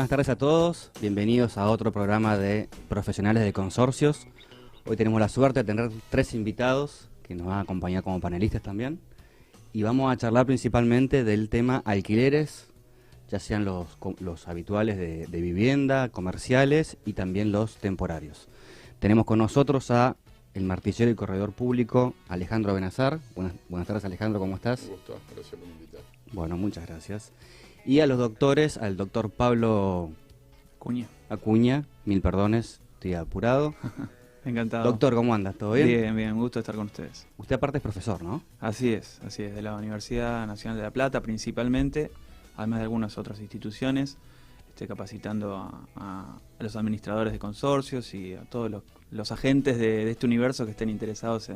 buenas tardes a todos. Bienvenidos a otro programa de Profesionales de Consorcios. Hoy tenemos la suerte de tener 3 invitados que nos van a acompañar como panelistas también. Y vamos a charlar principalmente del tema alquileres, ya sean los habituales de vivienda, comerciales y también los temporarios. Tenemos con nosotros a el martillero y corredor público Alejandro Benazar. Buenas tardes, Alejandro, ¿cómo estás? Un gusto, gracias por invitar. Bueno, muchas gracias. Y a los doctores, al doctor Pablo Acuña, mil perdones, estoy apurado. Encantado. Doctor, ¿cómo andas? ¿Todo bien? Bien, un gusto estar con ustedes. Usted aparte es profesor, ¿no? Así es, de la Universidad Nacional de La Plata principalmente, además de algunas otras instituciones. Estoy capacitando a los administradores de consorcios y a todos los agentes de este universo que estén interesados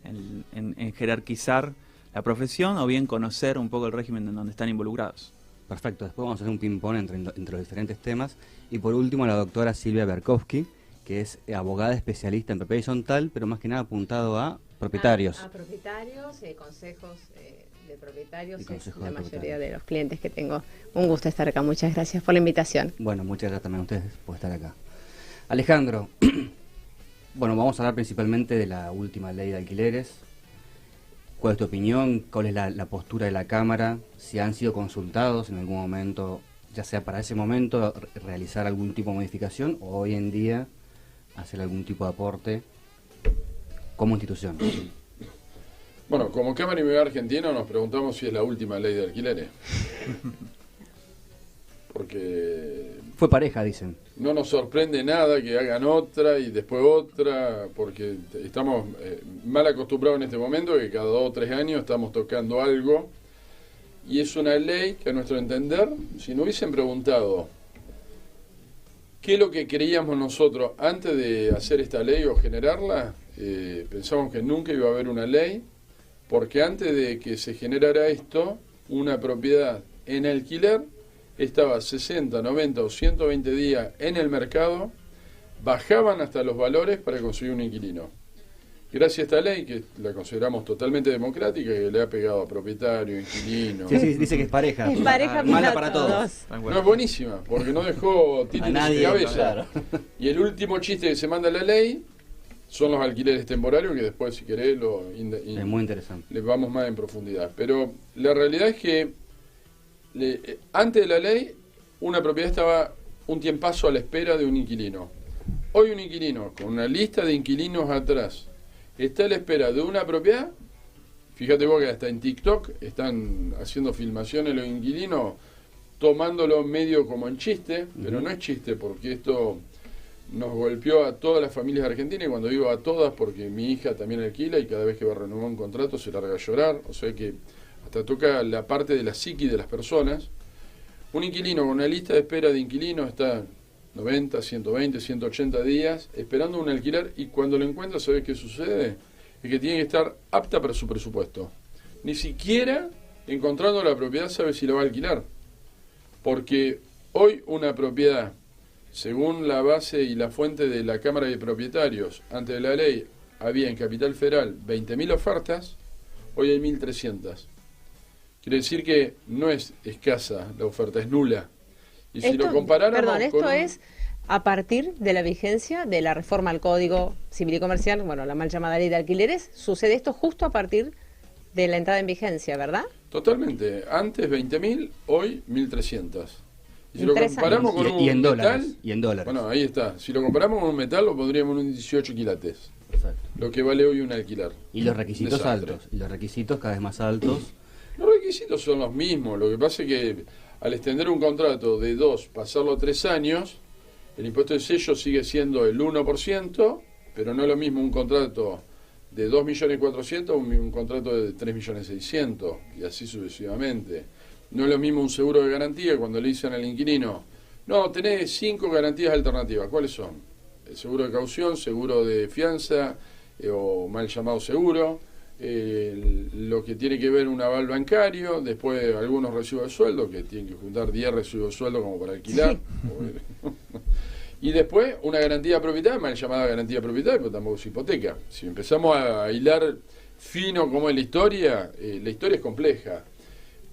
en jerarquizar la profesión o bien conocer un poco el régimen en donde están involucrados. Perfecto, después vamos a hacer un ping-pong entre los diferentes temas. Y por último, la doctora Silvia Berkowski, que es abogada especialista en propiedad horizontal, pero más que nada apuntado a propietarios. A propietarios, consejos de propietarios, consejos la de mayoría propietarios. De los clientes que tengo. Un gusto estar acá, muchas gracias por la invitación. Bueno, muchas gracias también a ustedes por estar acá. Alejandro, bueno, vamos a hablar principalmente de la última ley de alquileres. ¿Cuál es tu opinión? ¿Cuál es la postura de la Cámara? Si han sido consultados en algún momento, ya sea para ese momento realizar algún tipo de modificación o hoy en día hacer algún tipo de aporte como institución. Bueno, como Cámara Inmobiliaria Argentina nos preguntamos si es la última ley de alquileres. Porque Fue pareja, dicen. no nos sorprende nada que hagan otra y después otra, porque estamos mal acostumbrados en este momento que cada 2 o 3 años estamos tocando algo. Y es una ley que a nuestro entender, si nos hubiesen preguntado qué es lo que creíamos nosotros antes de hacer esta ley o generarla, pensamos que nunca iba a haber una ley, porque antes de que se generara esto, una propiedad en alquiler estaba 60, 90 o 120 días en el mercado, bajaban hasta los valores para conseguir un inquilino. Gracias a esta ley, que la consideramos totalmente democrática, que le ha pegado a propietario, inquilino. Sí, dice que es pareja. Es pareja mala para para todos. No, es buenísima, porque no dejó títulos nadie, en cabeza. claro. Y el último chiste que se manda a la ley son los alquileres temporarios, que después, si querés, Es muy interesante. le vamos más en profundidad. Pero la realidad es que antes de la ley, una propiedad estaba un tiempazo a la espera de un inquilino. Hoy un inquilino, con una lista de inquilinos atrás, está a la espera de una propiedad. Fíjate vos que hasta en TikTok están haciendo filmaciones los inquilinos, tomándolo medio como en chiste, pero no es chiste, porque esto nos golpeó a todas las familias argentinas, y cuando digo a todas, porque mi hija también alquila y cada vez que va a renovar un contrato se larga a llorar, o sea que hasta toca la parte de la psiqui de las personas. Un inquilino con una lista de espera de inquilinos está 90, 120, 180 días esperando un alquiler, y cuando lo encuentra, ¿sabes qué sucede? Es que tiene que estar apta para su presupuesto. Ni siquiera encontrando la propiedad sabe si la va a alquilar. Porque hoy una propiedad, según la base y la fuente de la Cámara de Propietarios, antes de la ley había en Capital Federal 20.000 ofertas, hoy hay 1.300. Quiere decir que no es escasa la oferta, es nula. Y si lo comparáramos Perdón, esto con es a partir de la vigencia de la reforma al Código Civil y Comercial, bueno, la mal llamada ley de alquileres, sucede esto justo a partir de la entrada en vigencia, ¿verdad? Totalmente. Antes 20.000, hoy 1.300. Y si En lo 3 comparamos años. con Y un en metal, dólares. Y en dólares. bueno, ahí está. Si lo comparamos con un metal, lo pondríamos en un 18 quilates. Perfecto. Lo que vale hoy un alquiler. Y los requisitos Desastre. altos. Y los requisitos cada vez más altos. Los requisitos son los mismos. Lo que pasa es que al extender un contrato de 2, pasarlo a 3 años, el impuesto de sello sigue siendo el 1%, pero no es lo mismo un contrato de 2.400.000 un contrato de 3.600.000, y así sucesivamente. No es lo mismo un seguro de garantía cuando le dicen al inquilino, no, tenés 5 garantías alternativas. ¿Cuáles son? El seguro de caución, seguro de fianza, o mal llamado seguro, lo que tiene que ver un aval bancario, después algunos recibos de sueldo, que tienen que juntar 10 recibos de sueldo como para alquilar. Sí. Y después una garantía propietaria, mal llamada garantía propietaria, pero tampoco es hipoteca. Si empezamos a hilar fino como es la historia es compleja.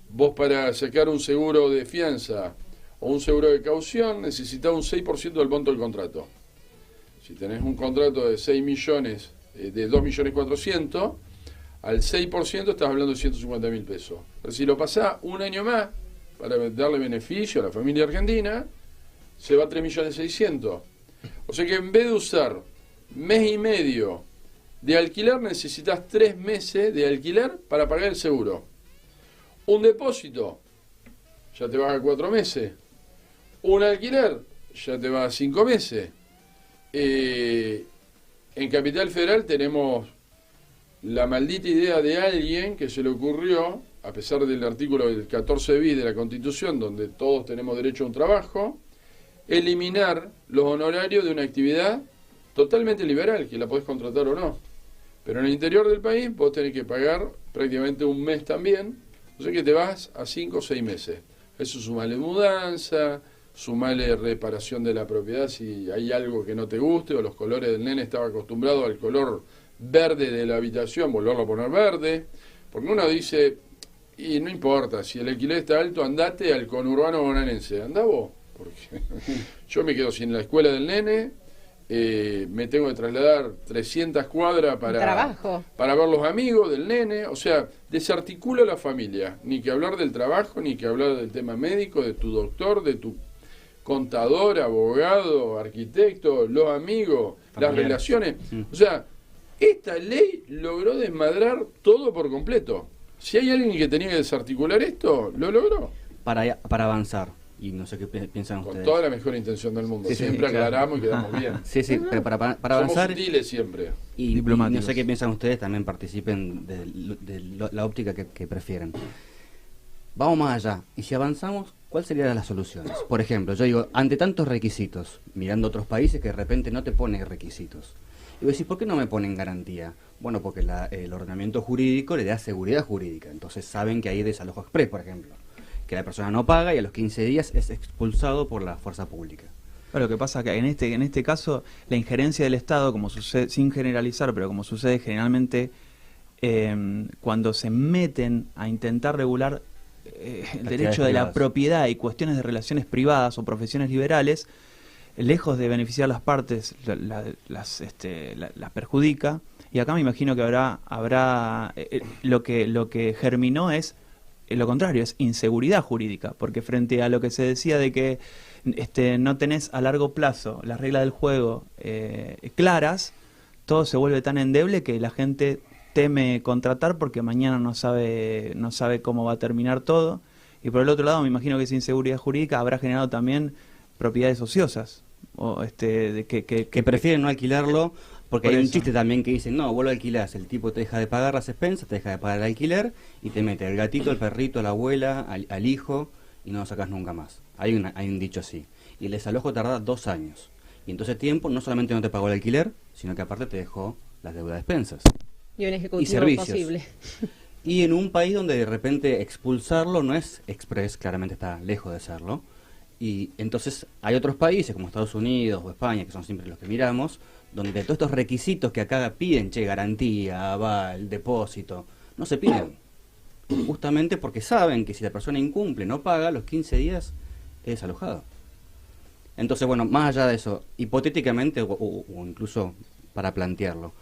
Vos para sacar un seguro de fianza o un seguro de caución, necesitas un 6% del monto del contrato. Si tenés un contrato de 6 millones, de 2.400.000, al 6% estás hablando de 150.000 pesos. Pero si lo pasás un año más, para darle beneficio a la familia argentina, se va a 3.600.000. O sea que en vez de usar mes y medio de alquiler, necesitas 3 meses de alquiler para pagar el seguro. Un depósito, ya te vas a 4 meses. Un alquiler, ya te va a 5 meses. En Capital Federal tenemos la maldita idea de alguien que se le ocurrió, a pesar del artículo del 14 bis de la Constitución, donde todos tenemos derecho a un trabajo, eliminar los honorarios de una actividad totalmente liberal, que la podés contratar o no. Pero en el interior del país vos tenés que pagar prácticamente un mes también, o sea que te vas a 5 o 6 meses. Eso sumale mudanza, sumale reparación de la propiedad si hay algo que no te guste, o los colores del nene estaba acostumbrado al color verde de la habitación, volverlo a poner verde, porque uno dice, y no importa, si el alquiler está alto, andate al conurbano bonaerense, andá vos, porque yo me quedo sin la escuela del nene, me tengo que trasladar 300 cuadras para ver los amigos del nene, o sea, desarticula la familia, ni que hablar del trabajo, ni que hablar del tema médico, de tu doctor, de tu contador, abogado, arquitecto, los amigos, las relaciones, o sea, esta ley logró desmadrar todo por completo. Si hay alguien que tenía que desarticular esto, lo logró. Para avanzar, y no sé qué piensan Con ustedes. toda la mejor intención del mundo. Sí, siempre aclaramos y quedamos bien. Sí, pero para avanzar... Somos sutiles siempre. Y no sé qué piensan ustedes, también participen de la óptica que prefieren. Vamos más allá. Y si avanzamos, ¿cuáles serían las soluciones? Por ejemplo, yo digo, ante tantos requisitos, mirando otros países que de repente no te ponen requisitos. Y vos decís, ¿por qué no me ponen garantía? Bueno, porque el ordenamiento jurídico le da seguridad jurídica. Entonces saben que hay desalojo exprés, por ejemplo. Que la persona no paga y a los 15 días es expulsado por la fuerza pública. Lo que pasa es que en este caso la injerencia del Estado, como sucede, sin generalizar, pero como sucede generalmente, cuando se meten a intentar regular el derecho de la propiedad y cuestiones de relaciones privadas o profesiones liberales, lejos de beneficiar las partes, las perjudica. Y acá me imagino que habrá lo que germinó es lo contrario, es inseguridad jurídica, porque frente a lo que se decía de que no tenés a largo plazo las reglas del juego claras, todo se vuelve tan endeble que la gente teme contratar porque mañana no sabe cómo va a terminar todo. Y por el otro lado, me imagino que esa inseguridad jurídica habrá generado también propiedades ociosas o que prefieren no alquilarlo, porque hay un chiste también que dicen, no, vos lo alquilás, el tipo te deja de pagar las expensas, te deja de pagar el alquiler y te mete el gatito, el perrito, la abuela, al hijo y no lo sacás nunca más. Hay un dicho así. Y el desalojo tarda 2 años. Y en todo ese tiempo no solamente no te pagó el alquiler, sino que aparte te dejó las deudas de expensas. Y un ejecutivo y servicios. Posible. Y en un país donde de repente expulsarlo no es express, claramente está lejos de serlo. Y entonces hay otros países como Estados Unidos o España, que son siempre los que miramos, donde todos estos requisitos que acá piden, garantía, aval, depósito, no se piden. Justamente porque saben que si la persona incumple, no paga, los 15 días es desalojado. Entonces, bueno, más allá de eso, hipotéticamente o incluso para plantearlo,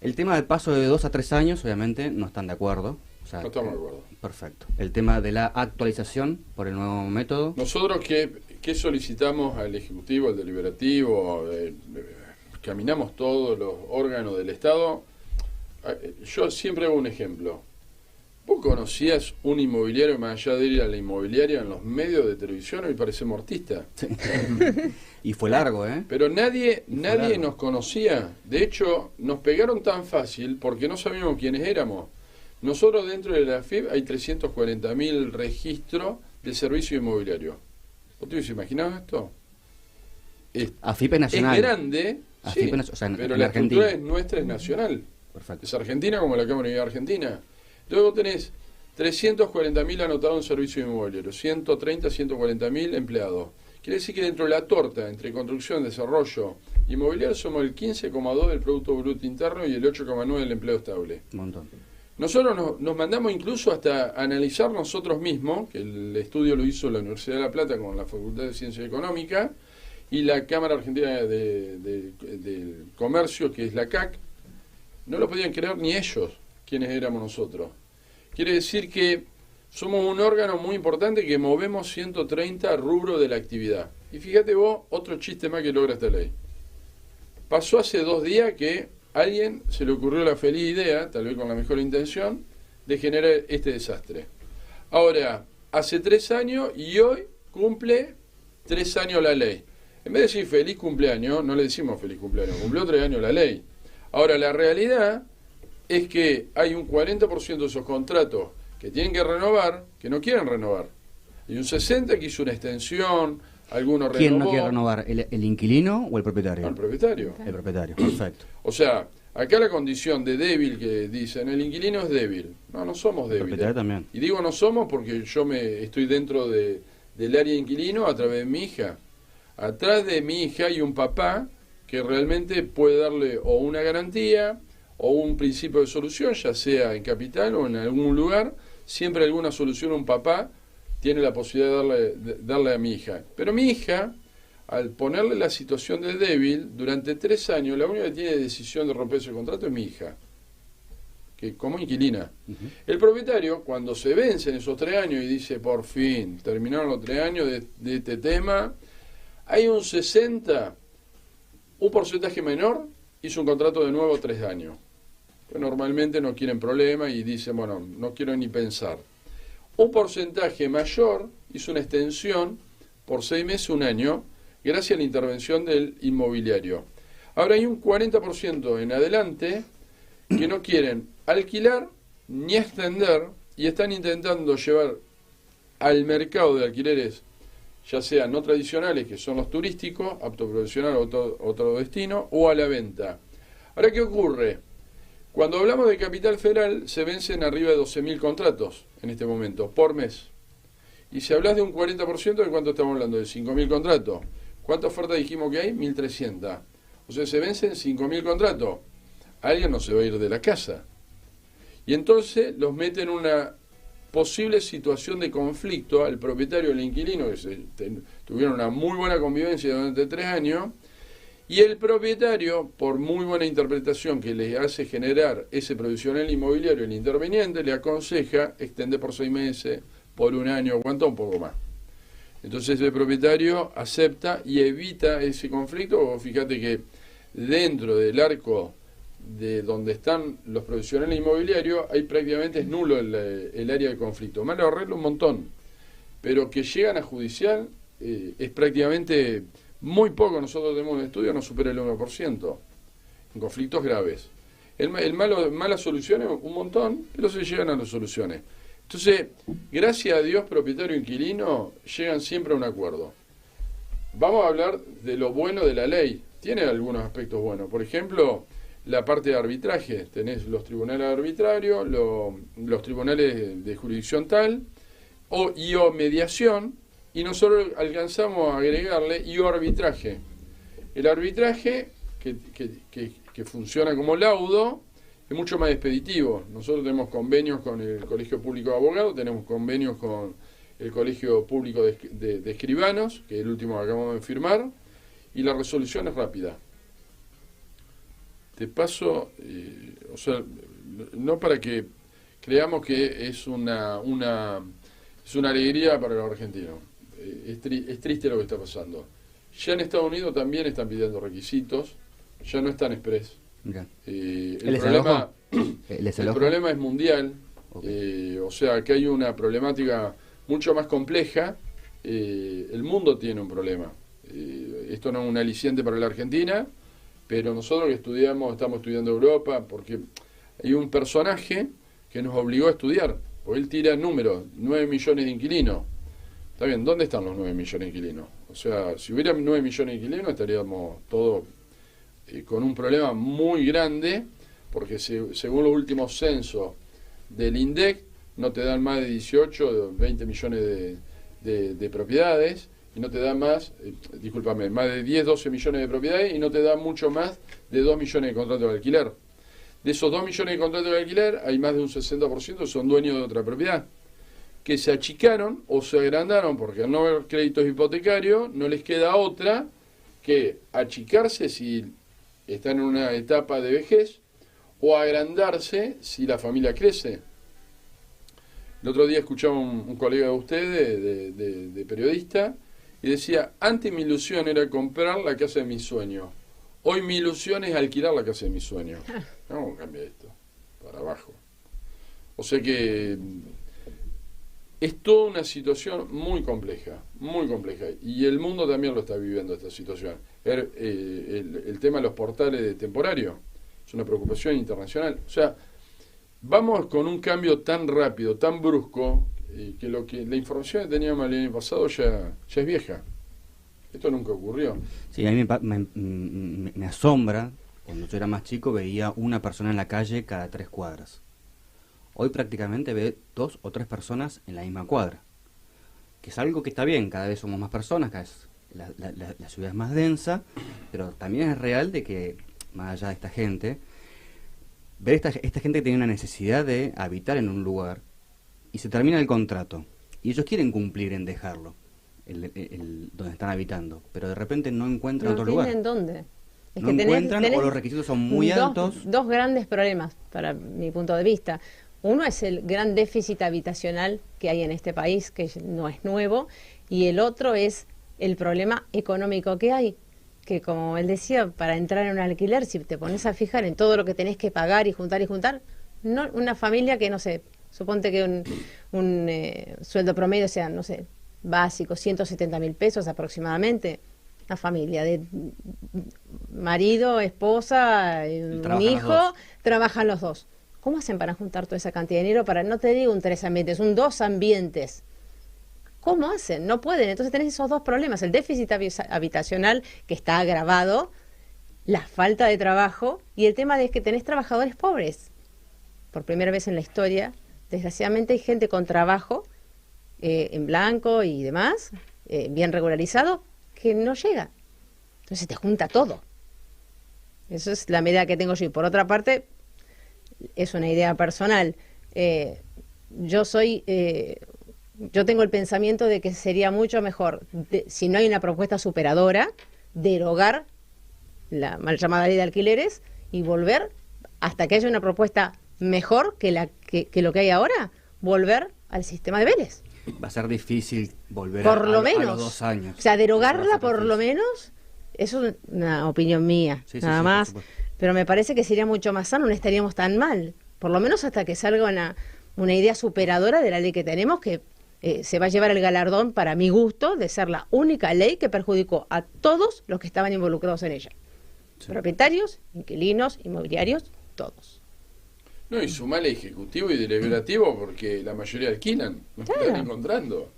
el tema del paso de 2 a 3 años, obviamente, no están de acuerdo. O sea, no estamos de acuerdo. Perfecto. El tema de la actualización por el nuevo método. Nosotros, ¿qué solicitamos al Ejecutivo, al Deliberativo? Caminamos todos los órganos del Estado. Yo siempre hago un ejemplo. ¿Vos conocías un inmobiliario más allá de ir a la inmobiliaria en los medios de televisión? Hoy parece mortista. Sí. Y fue largo, ¿eh? Pero nadie nos conocía. De hecho, nos pegaron tan fácil porque no sabíamos quiénes éramos. Nosotros dentro de la AFIP hay 340.000 registros de servicio inmobiliario. ¿Vos te imaginabas esto? AFIP es nacional. Es grande, AFIP sí, o sea, pero la estructura es nuestra, es nacional. Perfecto. Es argentina como la Cámara de Unidad Argentina. Entonces vos tenés 340.000 anotados en servicio inmobiliario, 140.000 empleados. Quiere decir que dentro de la torta, entre construcción, desarrollo inmobiliario, somos el 15,2 del Producto Bruto Interno y el 8,9 del empleo estable. Un montón. Nosotros nos mandamos incluso hasta analizar nosotros mismos, que el estudio lo hizo la Universidad de La Plata con la Facultad de Ciencia Económica y la Cámara Argentina del Comercio, que es la CAC. No lo podían creer ni ellos, quienes éramos nosotros. Quiere decir que somos un órgano muy importante que movemos 130 rubros de la actividad. Y fíjate vos, otro chiste más que logra esta ley. Pasó hace 2 días que a alguien se le ocurrió la feliz idea, tal vez con la mejor intención, de generar este desastre. Ahora, hace 3 años y hoy cumple 3 años la ley. En vez de decir feliz cumpleaños, no le decimos feliz cumpleaños, cumplió 3 años la ley. Ahora, la realidad es que hay un 40% de esos contratos que tienen que renovar, que no quieren renovar. Y un 60% que hizo una extensión, algunos renovó. ¿Quién no quiere renovar? ¿El inquilino o el propietario? El propietario. El propietario, perfecto. O sea, acá la condición de débil que dicen, el inquilino es débil. No, no somos El débiles. propietario también. Y digo no somos porque yo estoy dentro del área de inquilino a través de mi hija. Atrás de mi hija hay un papá que realmente puede darle o una garantía o un principio de solución, ya sea en capital o en algún lugar. Siempre alguna solución un papá tiene la posibilidad de darle a mi hija. Pero mi hija, al ponerle la situación de débil, durante 3 años, la única que tiene decisión de romper ese contrato es mi hija, que como inquilina. El propietario, cuando se vence en esos 3 años y dice, por fin, terminaron los 3 años de este tema, hay un porcentaje menor, hizo un contrato de nuevo 3 años. Que normalmente no quieren problema y dicen, bueno, no quiero ni pensar. Un porcentaje mayor hizo una extensión por 6 meses, 1 año, gracias a la intervención del inmobiliario. Ahora hay un 40% en adelante que no quieren alquilar ni extender y están intentando llevar al mercado de alquileres, ya sean no tradicionales, que son los turísticos, apto profesional o otro destino, o a la venta. Ahora, ¿qué ocurre? Cuando hablamos de Capital Federal, se vencen arriba de 12.000 contratos en este momento, por mes. Y si hablas de un 40%, ¿de cuánto estamos hablando? De 5.000 contratos. ¿Cuántas ofertas dijimos que hay? 1.300. O sea, se vencen 5.000 contratos. Alguien no se va a ir de la casa. Y entonces los mete en una posible situación de conflicto al propietario y al inquilino, que tuvieron una muy buena convivencia durante 3 años, y el propietario, por muy buena interpretación que le hace generar ese provisional inmobiliario, el interveniente le aconseja extender por 6 meses, por 1 año, aguanta un poco más. Entonces el propietario acepta y evita ese conflicto. Fíjate que dentro del arco de donde están los provisionales inmobiliarios, hay prácticamente es nulo el área de conflicto. Más lo arregla un montón, pero que llegan a judicial es prácticamente muy poco. Nosotros tenemos un estudio, no supera el 1% en conflictos graves. Malas soluciones, un montón, pero se llegan a las soluciones. Entonces, gracias a Dios, propietario e inquilino llegan siempre a un acuerdo. Vamos a hablar de lo bueno de la ley. Tiene algunos aspectos buenos. Por ejemplo, la parte de arbitraje. Tenés los tribunales arbitrarios, los tribunales de jurisdicción tal, o mediación, y nosotros alcanzamos a agregarle arbitraje. El arbitraje, que funciona como laudo, es mucho más expeditivo. Nosotros tenemos convenios con el Colegio Público de Abogados, tenemos convenios con el Colegio Público de Escribanos, que es el último que acabamos de firmar, y la resolución es rápida. Te paso, o sea, no para que creamos que es una alegría para los argentinos. Es triste lo que está pasando. Ya en Estados Unidos también están pidiendo requisitos, ya no están express. El problema es mundial. Okay. O sea, que hay una problemática mucho más compleja. El mundo tiene un problema. Esto no es un aliciente para la Argentina, pero nosotros que estamos estudiando Europa, porque hay un personaje que nos obligó a estudiar, porque él tira números, 9 millones de inquilinos. Está bien, ¿dónde están los 9 millones de inquilinos? O sea, si hubiera 9 millones de inquilinos estaríamos todos con un problema muy grande, porque según los últimos censos del INDEC, no te dan más de 18 o 20 millones de propiedades, y no te da más, más de 10, 12 millones de propiedades, y no te da mucho más de 2 millones de contratos de alquiler. De esos 2 millones de contratos de alquiler, hay más de un 60% que son dueños de otra propiedad, que se achicaron o se agrandaron porque al no haber créditos hipotecarios no les queda otra que achicarse si están en una etapa de vejez o agrandarse si la familia crece. El otro día escuchaba un colega de ustedes, de periodista, y decía, antes mi ilusión era comprar la casa de mis sueños. Hoy mi ilusión es alquilar la casa de mis sueños. ¿Cómo cambia esto? Para abajo. O sea que es toda una situación muy compleja, y el mundo también lo está viviendo esta situación. El tema de los portales temporarios es una preocupación internacional. O sea, vamos con un cambio tan rápido, tan brusco, que la información que teníamos el año pasado ya es vieja. Esto nunca ocurrió. Sí, a mí me asombra, cuando yo era más chico veía una persona en la calle cada 3 cuadras. Hoy prácticamente ve 2 o 3 personas en la misma cuadra. Que es algo que está bien, cada vez somos más personas, cada vez la ciudad es más densa, pero también es real de que, más allá de esta gente, ver esta gente que tiene una necesidad de habitar en un lugar y se termina el contrato y ellos quieren cumplir en dejarlo donde están habitando, pero de repente no encuentran otro lugar. No tienen dónde. Es no que encuentran o los requisitos son muy altos. Dos grandes problemas para mi punto de vista. Uno es el gran déficit habitacional que hay en este país, que no es nuevo, y el otro es el problema económico que hay, que como él decía, para entrar en un alquiler, si te pones a fijar en todo lo que tenés que pagar y juntar, no, una familia que, no sé, suponte que un sueldo promedio sea, no sé, básico, 170.000 pesos aproximadamente, una familia de marido, esposa, un hijo, trabajan los dos. ¿Cómo hacen para juntar toda esa cantidad de dinero para, no te digo un 3 ambientes, un 2 ambientes? ¿Cómo hacen? No pueden. Entonces tenés esos dos problemas, el déficit habitacional que está agravado, la falta de trabajo y el tema de que tenés trabajadores pobres. Por primera vez en la historia, desgraciadamente hay gente con trabajo en blanco y demás, bien regularizado, que no llega. Entonces te junta todo. Esa es la medida que tengo yo. Y por otra parte, es una idea personal. Yo tengo el pensamiento de que sería mucho mejor, si no hay una propuesta superadora, derogar la mal llamada ley de alquileres y volver, hasta que haya una propuesta mejor que lo que hay ahora, volver al sistema de Vélez. Va a ser difícil volver por lo a menos. los 2 años. O sea, derogarla por lo menos, eso es una opinión mía, nada más. Pero me parece que sería mucho más sano, no estaríamos tan mal. Por lo menos hasta que salga una idea superadora de la ley que tenemos, que se va a llevar el galardón, para mi gusto, de ser la única ley que perjudicó a todos los que estaban involucrados en ella. Sí. Propietarios, inquilinos, inmobiliarios, todos. No, y sumale ejecutivo y deliberativo, porque la mayoría alquilan, nos están encontrando.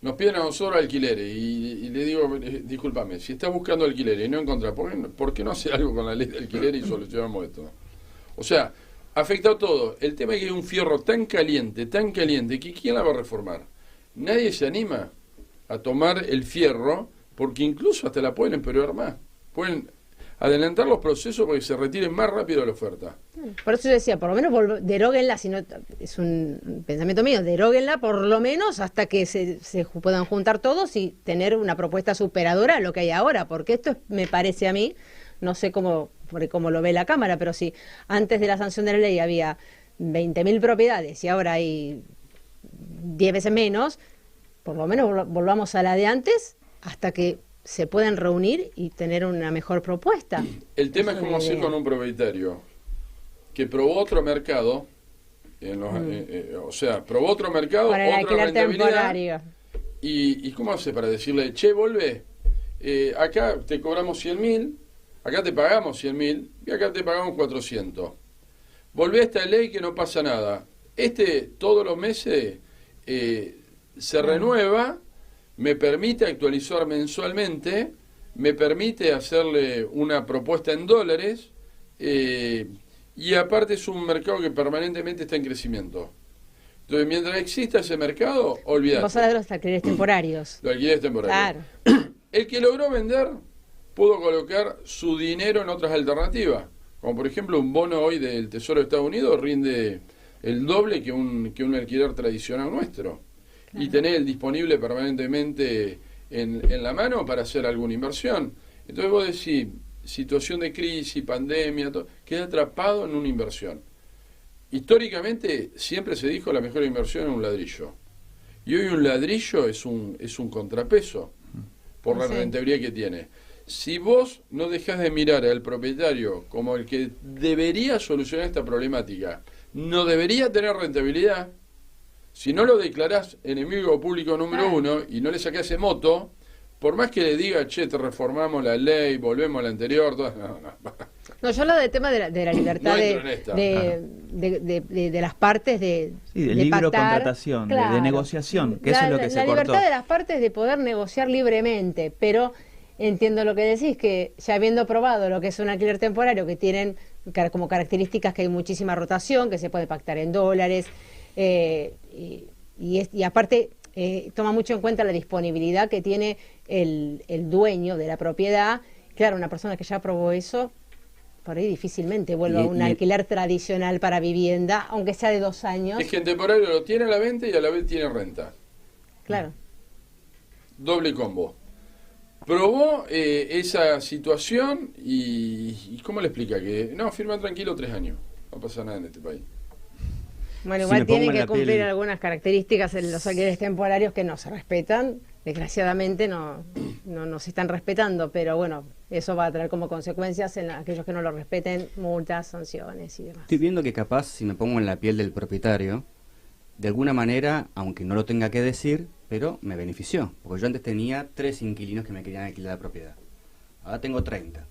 Nos piden a nosotros alquileres y le digo, discúlpame, si estás buscando alquileres y no encontrás, ¿por qué no hacer algo con la ley de alquileres y solucionamos esto? O sea, afecta todo. El tema es que hay un fierro tan caliente, que ¿quién la va a reformar? Nadie se anima a tomar el fierro, porque incluso hasta la pueden empeorar más. Pueden adelantar los procesos para que se retiren más rápido de la oferta. Por eso yo decía, por lo menos deróguenla, si no, es un pensamiento mío, deróguenla por lo menos hasta que se puedan juntar todos y tener una propuesta superadora a lo que hay ahora, porque esto me parece a mí, no sé cómo lo ve la Cámara, pero si antes de la sanción de la ley había 20.000 propiedades y ahora hay 10 veces menos, por lo menos volvamos a la de antes hasta que se puedan reunir y tener una mejor propuesta. El tema es cómo hacer con un propietario que probó otro mercado, o sea, probó otro mercado, para otra rentabilidad, y cómo hace para decirle, che, volvé, acá te cobramos 100.000, acá te pagamos 100.000 y acá te pagamos 400. Volvé a esta ley que no pasa nada. Todos los meses se renueva, me permite actualizar mensualmente, me permite hacerle una propuesta en dólares, y aparte es un mercado que permanentemente está en crecimiento. Entonces, mientras exista ese mercado, olvídate. Vos hablas de los alquileres temporarios. Los alquileres temporarios. Claro. El que logró vender pudo colocar su dinero en otras alternativas, Como por ejemplo un bono hoy del Tesoro de Estados Unidos rinde el doble que un alquiler tradicional nuestro. Claro. Y tener el disponible permanentemente en la mano para hacer alguna inversión. Entonces vos decís, situación de crisis, pandemia, todo, queda atrapado en una inversión. Históricamente siempre se dijo la mejor inversión es un ladrillo. Y hoy un ladrillo es un contrapeso por la rentabilidad que tiene. Si vos no dejás de mirar al propietario como el que debería solucionar esta problemática, no debería tener rentabilidad, si no lo declarás enemigo público número uno y no le sacás ese moto, por más que le diga, che, te reformamos la ley, volvemos a la anterior, no, yo hablo del tema de la libertad de las partes de libre contratación, de negociación, que eso es lo que se cortó. La libertad de las partes de poder negociar libremente, pero entiendo lo que decís, que ya habiendo probado lo que es un alquiler temporario, que tienen como características que hay muchísima rotación, que se puede pactar en dólares, y aparte toma mucho en cuenta la disponibilidad que tiene el dueño de la propiedad. Claro, una persona que ya probó eso, por ahí difícilmente vuelva a un alquiler tradicional para vivienda, aunque sea de 2 años. Es que en temporario lo tiene a la venta y a la vez tiene renta. Claro. Doble combo. Probó esa situación y ¿cómo le explica? Que no, firma tranquilo 3 años. No pasa nada en este país. Bueno, igual tienen que cumplir algunas características en los alquileres temporarios que no se respetan. Desgraciadamente no se están respetando, pero bueno, eso va a traer como consecuencias en aquellos que no lo respeten, multas, sanciones y demás. Estoy viendo que capaz, si me pongo en la piel del propietario, de alguna manera, aunque no lo tenga que decir, pero me benefició. Porque yo antes tenía 3 inquilinos que me querían alquilar la propiedad. Ahora tengo 30.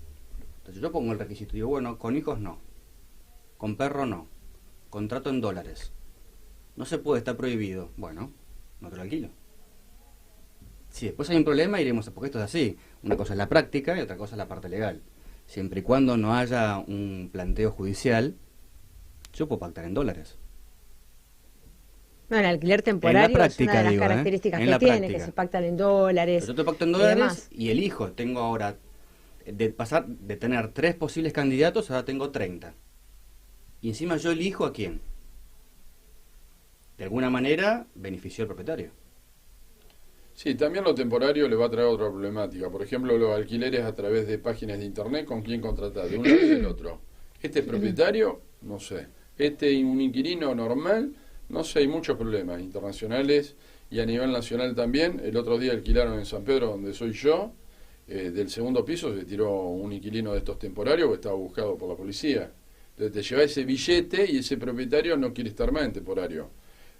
Entonces yo pongo el requisito y digo, bueno, con hijos no. Con perro no. Contrato en dólares. No se puede, está prohibido. Bueno, no te lo alquilo. Si después hay un problema, iremos, porque esto es así. Una cosa es la práctica y otra cosa es la parte legal. Siempre y cuando no haya un planteo judicial, yo puedo pactar en dólares. No, el alquiler temporario es una de las características que tiene, que se pactan en dólares. Pero yo te pacto en dólares y elijo. Tengo ahora, de tener 3 posibles candidatos, ahora tengo 30. Y encima yo elijo a quién. De alguna manera, benefició al propietario. Sí, también lo temporario le va a traer otra problemática. Por ejemplo, los alquileres a través de páginas de internet, ¿con quién contratar? De un lado y del otro. ¿Este es propietario? No sé. ¿Este es un inquilino normal? No sé, hay muchos problemas internacionales y a nivel nacional también. El otro día alquilaron en San Pedro, donde soy yo, del segundo piso se tiró un inquilino de estos temporarios que estaba buscado por la policía. Entonces te lleva ese billete y ese propietario no quiere estar más en temporario.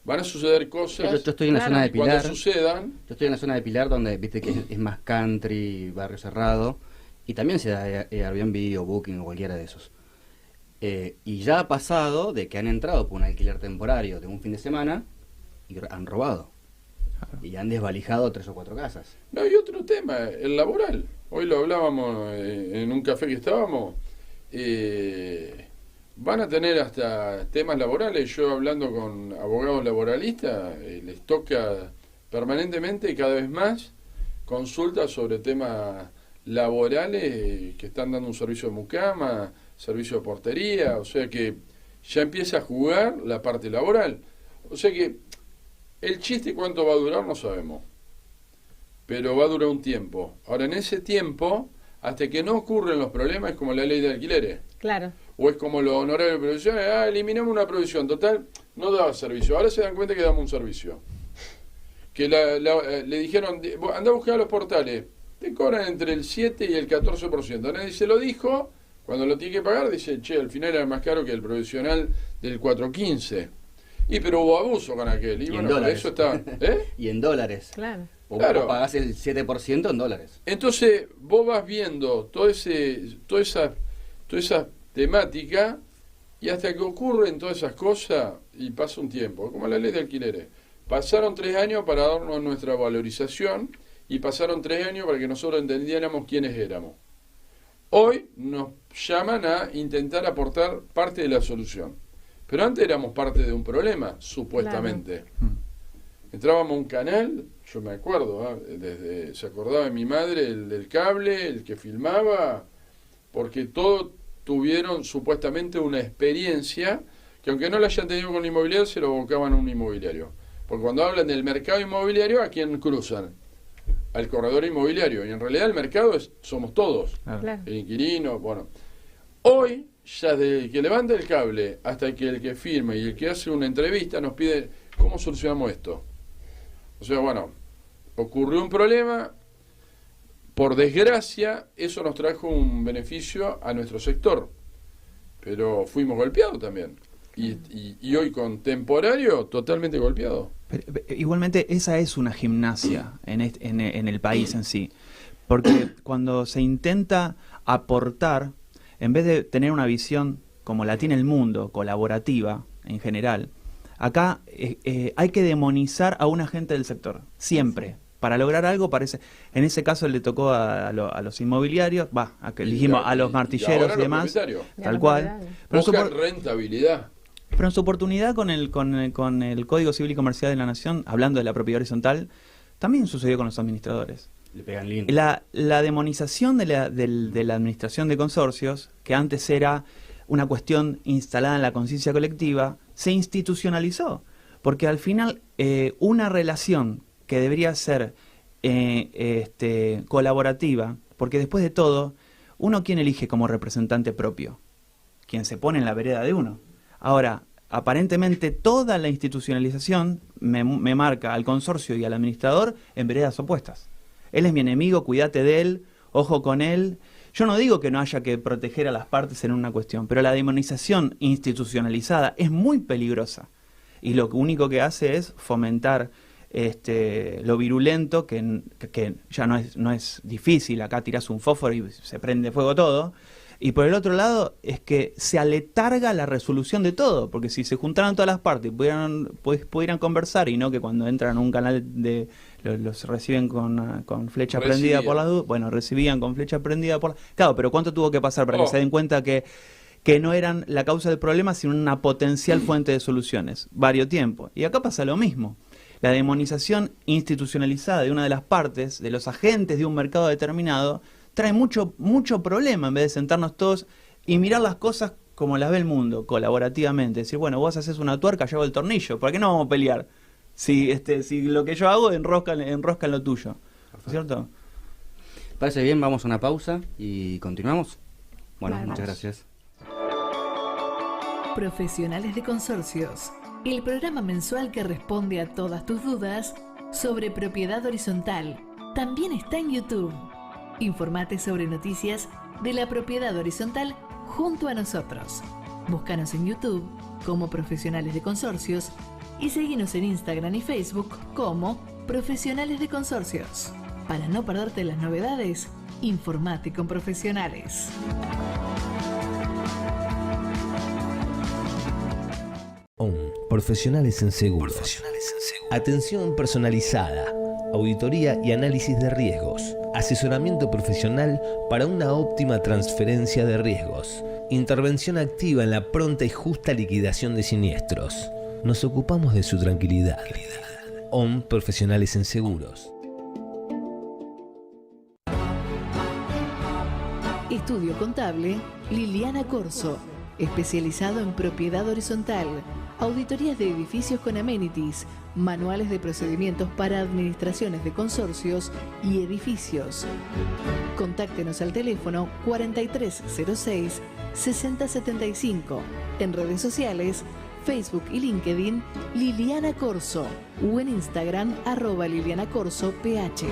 Van a suceder cosas. Yo estoy en la zona de Pilar. Cuando sucedan. Yo estoy en la zona de Pilar, donde viste que es más country, barrio cerrado, y también se da Airbnb o Booking o cualquiera de esos. Y ya ha pasado de que han entrado por un alquiler temporario de un fin de semana y han robado. Y han desvalijado 3 o 4 casas. No, hay otro tema, el laboral. Hoy lo hablábamos en un café que estábamos. Van a tener hasta temas laborales. Yo hablando con abogados laboralistas, les toca permanentemente y cada vez más consultas sobre temas laborales que están dando un servicio de mucama, servicio de portería, o sea que ya empieza a jugar la parte laboral. O sea que el chiste cuánto va a durar no sabemos, pero va a durar un tiempo. Ahora, en ese tiempo, hasta que no ocurren los problemas, es como la ley de alquileres. Claro. O es como los honorarios de provisión, eliminamos una provisión, total, no daba servicio. Ahora se dan cuenta que damos un servicio. Que le dijeron, anda a buscar los portales, te cobran entre el 7 y el 14%. Nadie se lo dijo, cuando lo tiene que pagar, dice, che, al final era más caro que el provisional del 415. Y pero hubo abuso con aquel. Y bueno, en dólares. Eso está, Y en dólares. Claro. O pagás el 7% en dólares. Entonces, vos vas viendo toda esa temática y hasta que ocurren todas esas cosas y pasa un tiempo, como la ley de alquileres. Pasaron 3 años para darnos nuestra valorización y pasaron 3 años para que nosotros entendiéramos quiénes éramos. Hoy nos llaman a intentar aportar parte de la solución. Pero antes éramos parte de un problema, supuestamente. Claro. Entrábamos a un canal, yo me acuerdo, se acordaba de mi madre, el del cable, el que filmaba, porque todo tuvieron supuestamente una experiencia que aunque no la hayan tenido con el inmobiliario, se lo abocaban a un inmobiliario. Porque cuando hablan del mercado inmobiliario, ¿a quién cruzan? Al corredor inmobiliario. Y en realidad el mercado somos todos. Claro. El inquilino, bueno. Hoy, ya desde el que levanta el cable hasta el que firma y el que hace una entrevista nos pide, ¿cómo solucionamos esto? O sea, bueno, ocurrió un problema, por desgracia, eso nos trajo un beneficio a nuestro sector, pero fuimos golpeados también. Y hoy con temporario, totalmente golpeado. Pero, igualmente, esa es una gimnasia en el país en sí. Porque cuando se intenta aportar, en vez de tener una visión como la tiene el mundo, colaborativa en general, acá hay que demonizar a un agente del sector, siempre. Para lograr algo, parece, en ese caso le tocó a los inmobiliarios, a los martilleros y demás, tal cual. Buscan rentabilidad. Pero en su oportunidad con el Código Civil y Comercial de la Nación, hablando de la propiedad horizontal, también sucedió con los administradores. Le pegan lindo. La demonización de la administración de consorcios, que antes era una cuestión instalada en la conciencia colectiva, se institucionalizó. Porque al final una relación que debería ser colaborativa, porque después de todo, uno ¿quién elige como representante propio? Quien se pone en la vereda de uno. Ahora, aparentemente toda la institucionalización me marca al consorcio y al administrador en veredas opuestas. Él es mi enemigo, cuídate de él, ojo con él. Yo no digo que no haya que proteger a las partes en una cuestión, pero la demonización institucionalizada es muy peligrosa. Y lo único que hace es fomentar lo virulento, que ya no es difícil. Acá tirás un fósforo y se prende fuego todo. Y por el otro lado es que se aletarga la resolución de todo, porque si se juntaran todas las partes y pudieran conversar, y no que cuando entran a un canal los reciben con flecha prendida por las dudas, bueno, recibían con flecha prendida por Claro, pero ¿cuánto tuvo que pasar para que se den cuenta que no eran la causa del problema, sino una potencial fuente de soluciones? Varios tiempos. Y acá pasa lo mismo. La demonización institucionalizada de una de las partes, de los agentes de un mercado determinado, trae mucho problema en vez de sentarnos todos y mirar las cosas como las ve el mundo, colaborativamente. Decir, bueno, vos haces una tuerca, yo hago el tornillo. ¿Por qué no vamos a pelear? Si lo que yo hago enrosca en lo tuyo. ¿Cierto? Parece bien, vamos a una pausa y continuamos. Bueno, Vamos. muchas gracias. Profesionales de Consorcios, el programa mensual que responde a todas tus dudas sobre propiedad horizontal. También está en YouTube. Informate sobre noticias de la propiedad horizontal junto a nosotros. Búscanos en YouTube como Profesionales de Consorcios y seguinos en Instagram y Facebook como Profesionales de Consorcios. Para no perderte las novedades, informate con profesionales. Profesionales en Seguros. Atención personalizada, auditoría y análisis de riesgos, asesoramiento profesional para una óptima transferencia de riesgos, intervención activa en la pronta y justa liquidación de siniestros. Nos ocupamos de su tranquilidad. Profesionales en Seguros. Estudio Contable, Liliana Corso, especializado en propiedad horizontal, auditorías de edificios con amenities, manuales de procedimientos para administraciones de consorcios y edificios. Contáctenos al teléfono 4306-6075, en redes sociales, Facebook y LinkedIn, Liliana Corso, o en Instagram, @LilianaCorsoPH.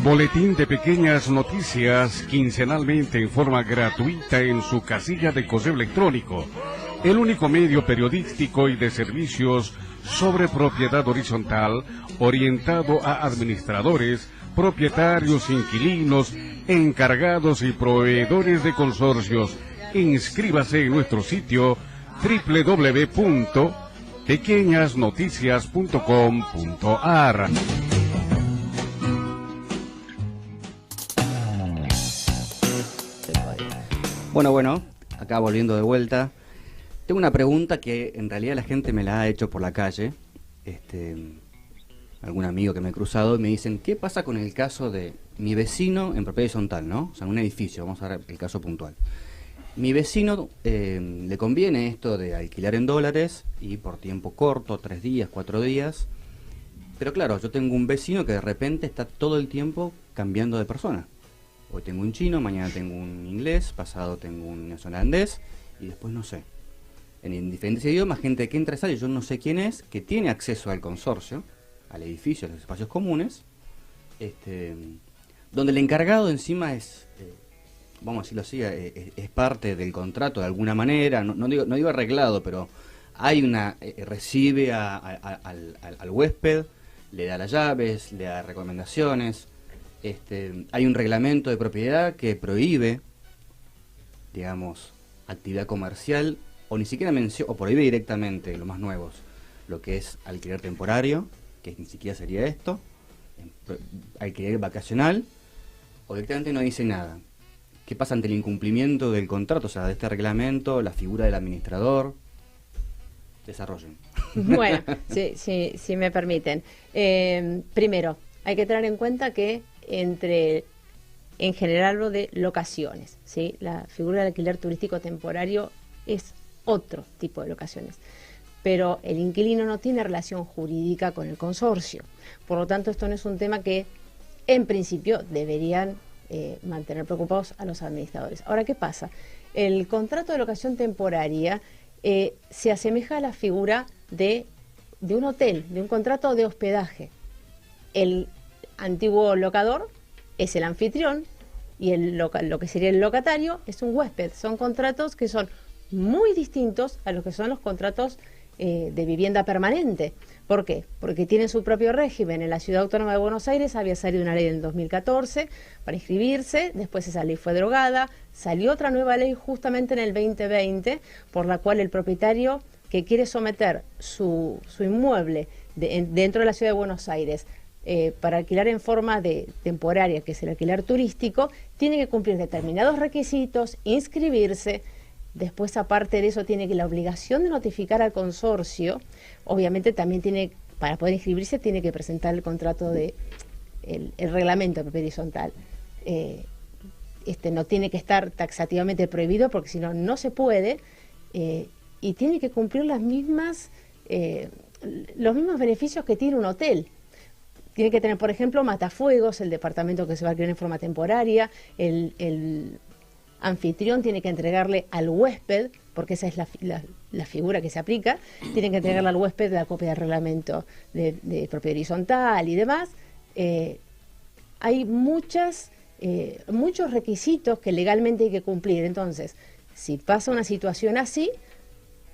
Boletín de Pequeñas Noticias, quincenalmente en forma gratuita en su casilla de correo electrónico. El único medio periodístico y de servicios sobre propiedad horizontal orientado a administradores, propietarios, inquilinos, encargados y proveedores de consorcios. Inscríbase en nuestro sitio www.pequeñasnoticias.com.ar. Bueno, acá volviendo de vuelta, tengo una pregunta que en realidad la gente me la ha hecho por la calle. algún amigo que me he cruzado, y me dicen, ¿qué pasa con el caso de mi vecino en propiedad horizontal, ¿no? O sea, en un edificio, vamos a ver el caso puntual. Mi vecino le conviene esto de alquilar en dólares y por tiempo corto, 3 días, 4 días. Pero claro, yo tengo un vecino que de repente está todo el tiempo cambiando de persona. Hoy tengo un chino, mañana tengo un inglés, pasado tengo un neozelandés y después no sé. En diferentes idiomas, gente que entra y sale, yo no sé quién es, que tiene acceso al consorcio, al edificio, a los espacios comunes, donde el encargado encima es, vamos a decirlo así, es parte del contrato de alguna manera, no digo arreglado, pero hay recibe al huésped, le da las llaves, le da recomendaciones, hay un reglamento de propiedad que prohíbe, digamos, actividad comercial, o ni siquiera menciona, o prohíbe directamente, los más nuevos, lo que es alquiler temporario, que ni siquiera sería esto, alquiler vacacional, o directamente no dice nada. ¿Qué pasa ante el incumplimiento del contrato, o sea, de este reglamento, la figura del administrador? Desarrollen. Bueno, si me permiten. Primero, hay que tener en cuenta que en general hablo de locaciones, ¿sí? La figura del alquiler turístico temporario es otro tipo de locaciones, pero el inquilino no tiene relación jurídica con el consorcio, por lo tanto esto no es un tema que en principio deberían mantener preocupados a los administradores. Ahora, ¿qué pasa? El contrato de locación temporaria se asemeja a la figura de un hotel, de un contrato de hospedaje. El antiguo locador es el anfitrión y lo que sería el locatario es un huésped. Son contratos que son muy distintos a los que son los contratos de vivienda permanente. ¿Por qué? Porque tienen su propio régimen. En la Ciudad Autónoma de Buenos Aires había salido una ley en el 2014 para inscribirse, después esa ley fue derogada, salió otra nueva ley justamente en el 2020, por la cual el propietario que quiere someter su inmueble dentro de la Ciudad de Buenos Aires para alquilar en forma de temporaria, que es el alquiler turístico, tiene que cumplir determinados requisitos, inscribirse. Después, aparte de eso, tiene la obligación de notificar al consorcio. Obviamente también para poder inscribirse, tiene que presentar el contrato el reglamento de propiedad horizontal. No tiene que estar taxativamente prohibido, porque si no, no se puede. Y tiene que cumplir los mismos beneficios que tiene un hotel. Tiene que tener, por ejemplo, matafuegos, el departamento que se va a alquilar en forma temporaria, el anfitrión tiene que entregarle al huésped, porque esa es la figura que se aplica, tiene que entregarle al huésped la copia del reglamento de propiedad horizontal y demás. Hay muchos requisitos que legalmente hay que cumplir. Entonces, si pasa una situación así,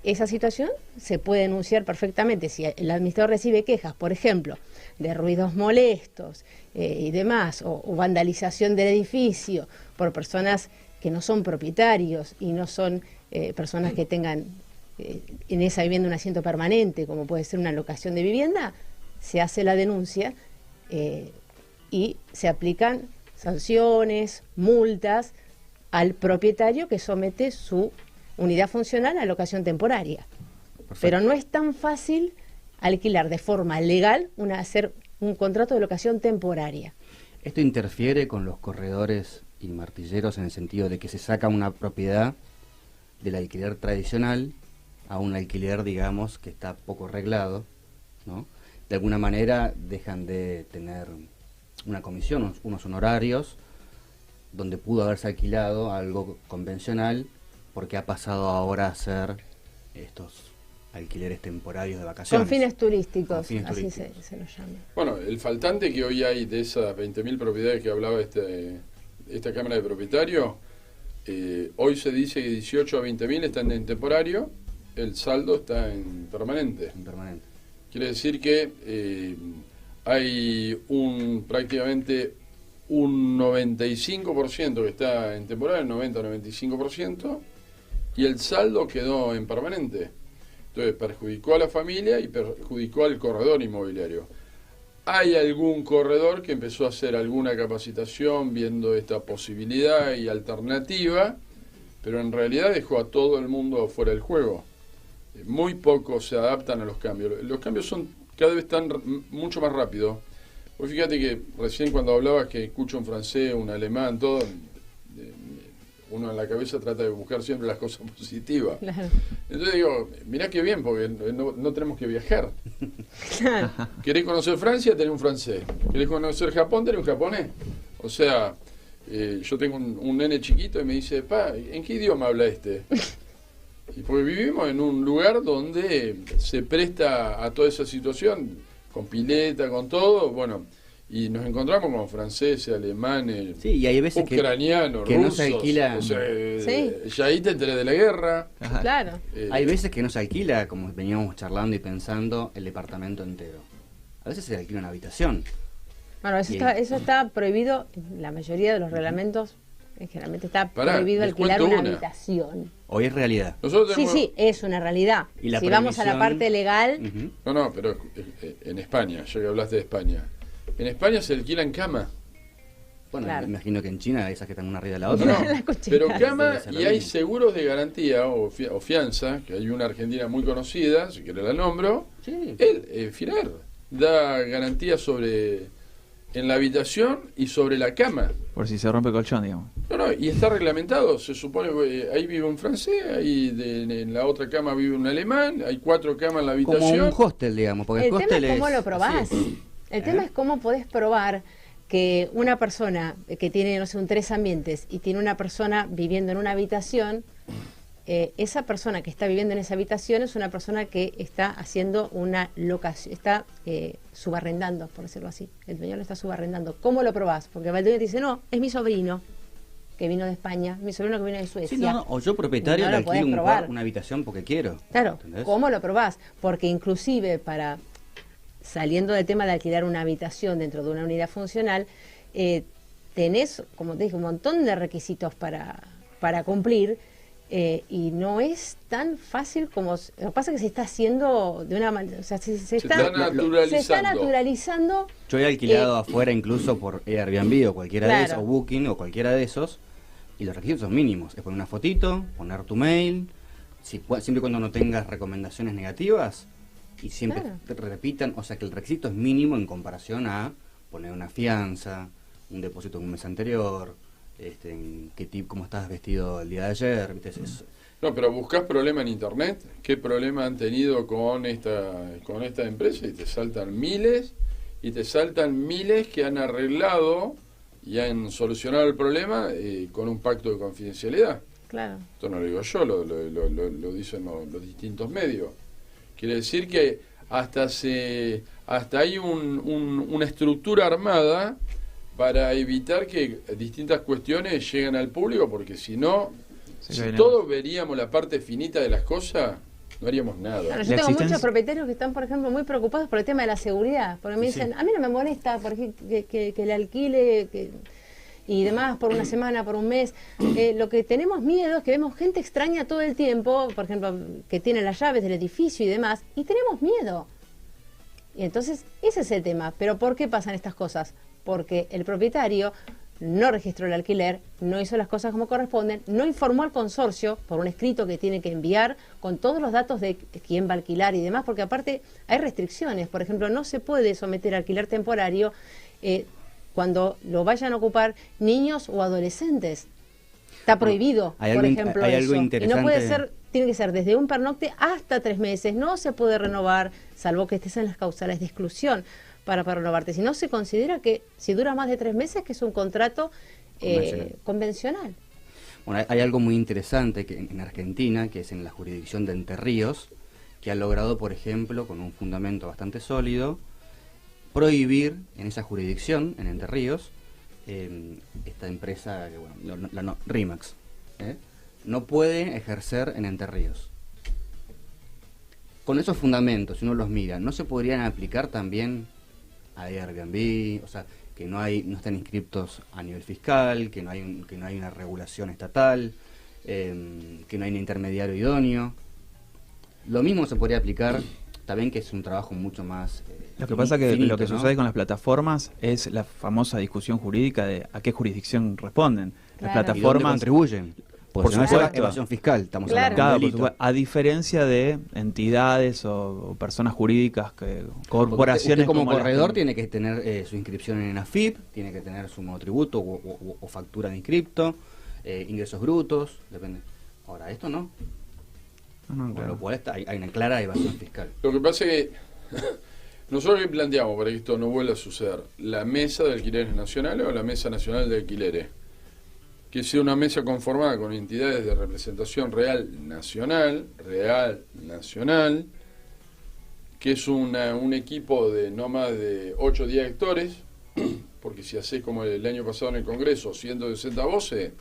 esa situación se puede denunciar perfectamente. Si el administrador recibe quejas, por ejemplo, de ruidos molestos y demás, o vandalización del edificio por personas que no son propietarios y no son personas que tengan en esa vivienda un asiento permanente, como puede ser una locación de vivienda, se hace la denuncia y se aplican sanciones, multas al propietario que somete su unidad funcional a locación temporaria. Perfecto. Pero no es tan fácil alquilar de forma legal, hacer un contrato de locación temporaria. ¿Esto interfiere con los corredores y martilleros en el sentido de que se saca una propiedad del alquiler tradicional a un alquiler, digamos, que está poco arreglado, ¿no? De alguna manera dejan de tener una comisión, unos honorarios, donde pudo haberse alquilado algo convencional, porque ha pasado ahora a ser estos alquileres temporarios de vacaciones. Con fines turísticos, así se los llama. Bueno, el faltante que hoy hay de esas 20.000 propiedades que hablaba esta Cámara de Propietarios, hoy se dice que 18 a 20.000 están en temporario, el saldo está en permanente. Quiere decir que hay prácticamente un 95% que está en temporario, 90-95%, y el saldo quedó en permanente. Entonces perjudicó a la familia y perjudicó al corredor inmobiliario. Hay algún corredor que empezó a hacer alguna capacitación viendo esta posibilidad y alternativa, pero en realidad dejó a todo el mundo fuera del juego. Muy pocos se adaptan a los cambios. Los cambios son cada vez están mucho más rápido. Pues fíjate que recién cuando hablabas que escucho un francés, un alemán, todo, uno en la cabeza trata de buscar siempre las cosas positivas. Claro. Entonces digo, mirá qué bien, porque no tenemos que viajar. Claro. ¿Querés conocer Francia? Tenés un francés. ¿Querés conocer Japón? Tenés un japonés. O sea, yo tengo un nene chiquito y me dice, pa, ¿en qué idioma habla este? Y porque vivimos en un lugar donde se presta a toda esa situación, con pileta, con todo, bueno, y nos encontramos con franceses, alemanes, Sí, y hay veces ucranianos, que no rusos. se alquila. O sea, Sí. ya ahí te enteré de la guerra. Claro. Hay veces que no se alquila, como veníamos charlando y pensando, el departamento entero. A veces se alquila una habitación. Bueno, eso está prohibido en la mayoría de los reglamentos. Generalmente está prohibido les alquilar cuento una una. habitación. Hoy es realidad. Nosotros Sí, tenemos... sí, es una realidad. Y la Si vamos a la prohibición- parte legal, Ujú. No, pero en España, ya que hablaste de España. En España se alquilan cama. Bueno, Claro. me imagino que en China esas que están una arriba de la otra. No, La escuché. pero Debe cama ser lo y hay mismo. seguros de garantía o fianza, que hay una argentina muy conocida, si quiere la nombro. Sí. Él, Firer, da garantía en la habitación y sobre la cama. Por si se rompe el colchón, digamos. No, y está reglamentado. Se supone que ahí vive un francés, ahí en la otra cama vive un alemán, hay 4 camas en la Como habitación. un hostel, digamos, porque el el tema hostel es cómo lo así probás. es. El tema es cómo podés probar que una persona que tiene, no sé, 3 ambientes y tiene una persona viviendo en una habitación, esa persona que está viviendo en esa habitación es una persona que está haciendo una locación, está subarrendando, por decirlo así. El dueño lo está subarrendando. ¿Cómo lo probás? Porque el dueño te dice, no, es mi sobrino que vino de España, mi sobrino que vino de Suecia. Sí, no, o yo propietario No le lo podés alquilo probar. una habitación porque quiero. Claro, ¿entendés? ¿cómo lo probás? Porque inclusive saliendo del tema de alquilar una habitación dentro de una unidad funcional, tenés, como te dije, un montón de requisitos para cumplir y no es tan fácil como... Lo que pasa es que se está haciendo de una manera... O sea, se está naturalizando. Yo he alquilado afuera incluso por Airbnb o cualquiera de Claro. esos, o Booking o cualquiera de esos, y los requisitos son mínimos. Es poner una fotito, poner tu mail, siempre y cuando no tengas recomendaciones negativas, y siempre Claro. te repitan, o sea que el requisito es mínimo en comparación a poner una fianza, un depósito en un mes anterior, cómo estás vestido el día de ayer, ¿viste? No, pero buscas problema en internet, qué problema han tenido con esta empresa y te saltan miles que han arreglado y han solucionado el problema con un pacto de confidencialidad. Claro. Esto no lo digo yo, lo dicen los distintos medios. Quiere decir que hasta hay una estructura armada para evitar que distintas cuestiones lleguen al público, porque si no, si todos veríamos la parte finita de las cosas, no haríamos nada. Claro, yo La tengo existencia- muchos propietarios que están, por ejemplo, muy preocupados por el tema de la seguridad, porque me dicen, a mí no me molesta por ejemplo, que le alquile y demás por una semana, por un mes. Lo que tenemos miedo es que vemos gente extraña todo el tiempo, por ejemplo, que tiene las llaves del edificio y demás, y tenemos miedo. Y entonces, ese es el tema. Pero ¿por qué pasan estas cosas? Porque el propietario no registró el alquiler, no hizo las cosas como corresponden, no informó al consorcio por un escrito que tiene que enviar con todos los datos de quién va a alquilar y demás, porque aparte hay restricciones. Por ejemplo, no se puede someter a alquiler temporario cuando lo vayan a ocupar niños o adolescentes. Está prohibido, hay por algo ejemplo, hay algo eso. Y no puede interesante. ser, tiene que ser desde un pernocte hasta 3 meses. No se puede renovar, salvo que estés en las causales de exclusión para renovarte. Si no, se considera que si dura más de 3 meses, que es un contrato convencional. Bueno, hay algo muy interesante que en Argentina, que es en la jurisdicción de Entre Ríos, que ha logrado, por ejemplo, con un fundamento bastante sólido, prohibir en esa jurisdicción, en Entre Ríos, esta empresa, que, bueno, RIMAX, no puede ejercer en Entre Ríos. Con esos fundamentos, si uno los mira, ¿no se podrían aplicar también a Airbnb? O sea, que no están inscriptos a nivel fiscal, que no hay una regulación estatal, que no hay un intermediario idóneo. Lo mismo se podría aplicar, también que es un trabajo mucho más Lo que pasa que finito, lo que ¿no? sucede con las plataformas es la famosa discusión jurídica de a qué jurisdicción responden. Claro. Las ¿Y dónde plataformas contribuyen? Porque si no es supuesto. evasión fiscal, estamos Claro. hablando de Claro, un por delito. supuesto, a diferencia de entidades o personas jurídicas, Porque corporaciones usted como las corredor que- tiene que tener su inscripción en AFIP, tiene que tener su monotributo o factura de inscripto, ingresos brutos, depende. Ahora, esto no, No, con claro. lo cual hay una clara evasión fiscal. Lo que pasa es que nosotros que planteamos para que esto no vuelva a suceder, la mesa de alquileres nacionales o la mesa nacional de alquileres, que sea una mesa conformada con entidades de representación real nacional, que es un equipo de no más de 8 o 10 actores, porque si haces como el año pasado en el Congreso, 160 voces,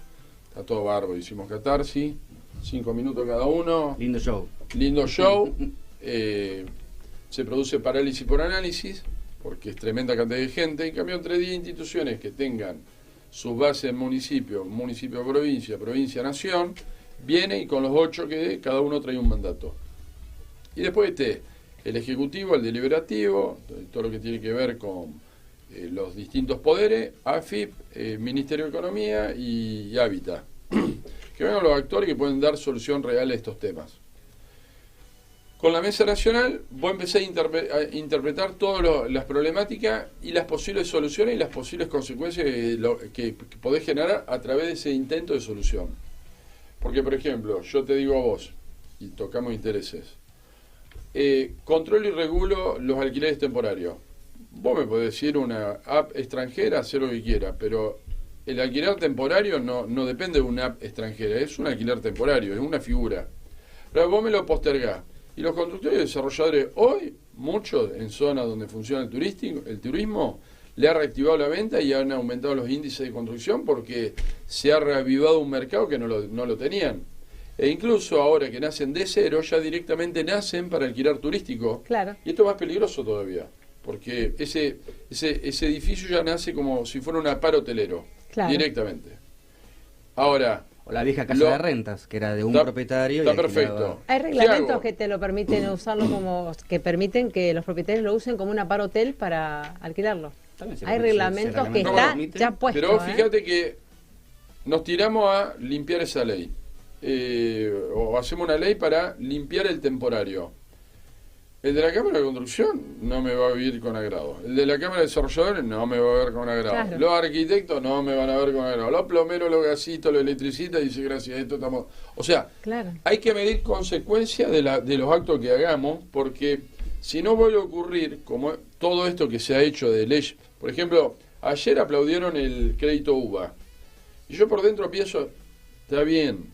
está todo bárbaro. Hicimos catarsis, 5 minutos cada uno, Lindo show. lindo show, se produce parálisis por análisis, porque es tremenda cantidad de gente. En cambio, entre 10 instituciones que tengan sus bases en municipio, provincia, nación, viene y con los 8 que cada uno trae un mandato. Y después el ejecutivo, el deliberativo, todo lo que tiene que ver con los distintos poderes, AFIP, Ministerio de Economía y Hábitat. Que vengan los actores que pueden dar solución real a estos temas. Con la Mesa Nacional vos empecé a interpretar todas las problemáticas y las posibles soluciones y las posibles consecuencias que podés generar a través de ese intento de solución. Porque, por ejemplo, yo te digo a vos, y tocamos intereses, controlo y regulo los alquileres temporarios. Vos me podés decir una app extranjera, hacer lo que quiera, pero el alquiler temporario no depende de una app extranjera, es un alquiler temporario, es una figura. Pero vos me lo postergás. Y los constructores y desarrolladores hoy, muchos en zonas donde funciona el turismo, le ha reactivado la venta y han aumentado los índices de construcción porque se ha reavivado un mercado que no lo tenían. E incluso ahora que nacen de cero, ya directamente nacen para alquiler turístico. Claro. Y esto es más peligroso todavía, porque ese edificio ya nace como si fuera un aparo hotelero, Claro. directamente. Ahora, O la vieja casa de rentas, que era de un propietario. Está y alquilaba. perfecto. Hay ¿Qué reglamentos hago? que te lo permiten usarlo que permiten que los propietarios lo usen como un apar hotel para alquilarlo. También se Hay permite, reglamentos se que reglamenta, está permite. ya puesto. Pero fíjate que nos tiramos a limpiar esa ley. O hacemos una ley para limpiar el temporario. El de la Cámara de Construcción no me va a vivir con agrado. El de la Cámara de Desarrolladores no me va a ver con agrado. Claro. Los arquitectos no me van a ver con agrado. Los plomeros, los gasitos, los electricistas, dice gracias a esto estamos... O sea, Claro. hay que medir consecuencias de los actos que hagamos, porque si no vuelve a ocurrir como todo esto que se ha hecho de ley. Por ejemplo, ayer aplaudieron el crédito UVA. Y yo por dentro pienso, está bien,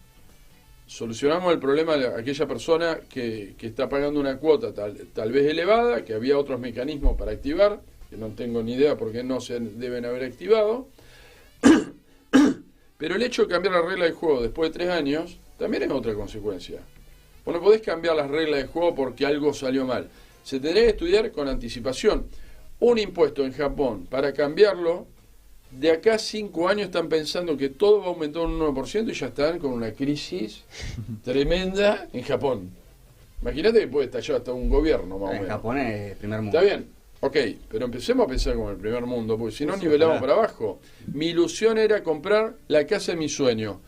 solucionamos el problema de aquella persona que está pagando una cuota tal vez elevada, que había otros mecanismos para activar, que no tengo ni idea por qué no se deben haber activado. Pero el hecho de cambiar la regla de juego después de 3 años también es otra consecuencia. Vos no podés cambiar las reglas de juego porque algo salió mal. Se tendría que estudiar con anticipación. Un impuesto en Japón, para cambiarlo, de acá a 5 años están pensando que todo va a aumentar un 1% y ya están con una crisis tremenda en Japón. Imagínate que puede estallar hasta un gobierno, más o En menos. Japón es primer mundo. Está bien, ok, pero empecemos a pensar como el primer mundo, porque si no Sí, nivelamos ojalá. para abajo. Mi ilusión era comprar la casa de mi sueño.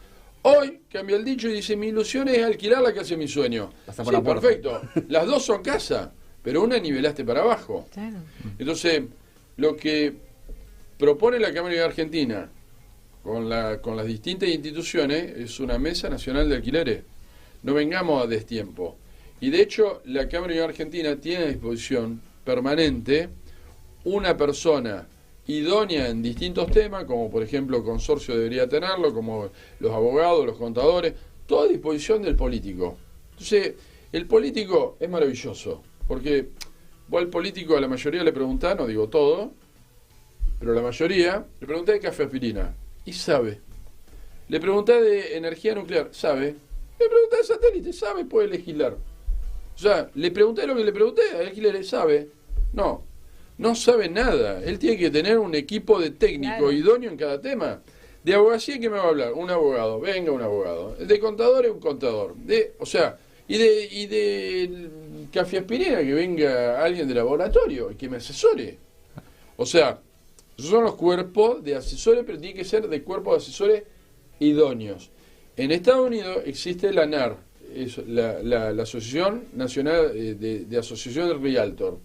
Hoy cambia el dicho y dice, mi ilusión es alquilar la casa de mi sueño. Pasa por Sí, la puerta. perfecto. Las dos son casa, pero una nivelaste para abajo. Claro. Entonces, lo que propone la Cámara de Argentina con las distintas instituciones es una mesa nacional de alquileres. No vengamos a destiempo. Y de hecho, la Cámara de Argentina tiene a disposición permanente una persona idónea en distintos temas, como por ejemplo el consorcio debería tenerlo, como los abogados, los contadores, toda a disposición del político. Entonces, el político es maravilloso, porque vos al político a la mayoría le preguntás, no digo todo, pero la mayoría, le preguntás de café aspirina, y sabe. Le preguntás de energía nuclear, sabe. Le preguntás de satélite, sabe, puede legislar. O sea, le pregunté lo que le pregunté, a alquileres, sabe. No sabe nada. Él tiene que tener un equipo de técnico Claro. idóneo en cada tema. De abogacía, ¿qué me va a hablar? Un abogado, venga un abogado. De contadores, un contador. Y de café aspirina, que venga alguien de laboratorio y que me asesore. O sea, esos son los cuerpos de asesores, pero tiene que ser de cuerpos de asesores idóneos. En Estados Unidos existe la NAR, es la Asociación Nacional de Asociación de Realtor.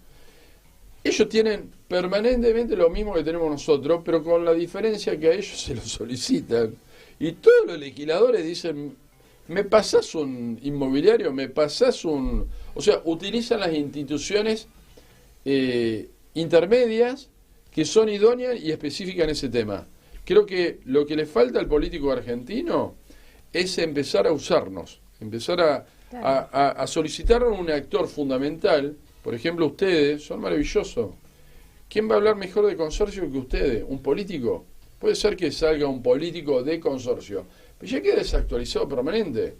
Ellos tienen permanentemente lo mismo que tenemos nosotros, pero con la diferencia que a ellos se lo solicitan. Y todos los legisladores dicen, ¿me pasás un inmobiliario? ¿Me pasás un...? O sea, utilizan las instituciones intermedias que son idóneas y específicas en ese tema. Creo que lo que le falta al político argentino es empezar a usarnos, empezar a solicitar un actor fundamental. Por ejemplo, ustedes son maravillosos. ¿Quién va a hablar mejor de consorcio que ustedes? ¿Un político? Puede ser que salga un político de consorcio, pero ya queda desactualizado permanente.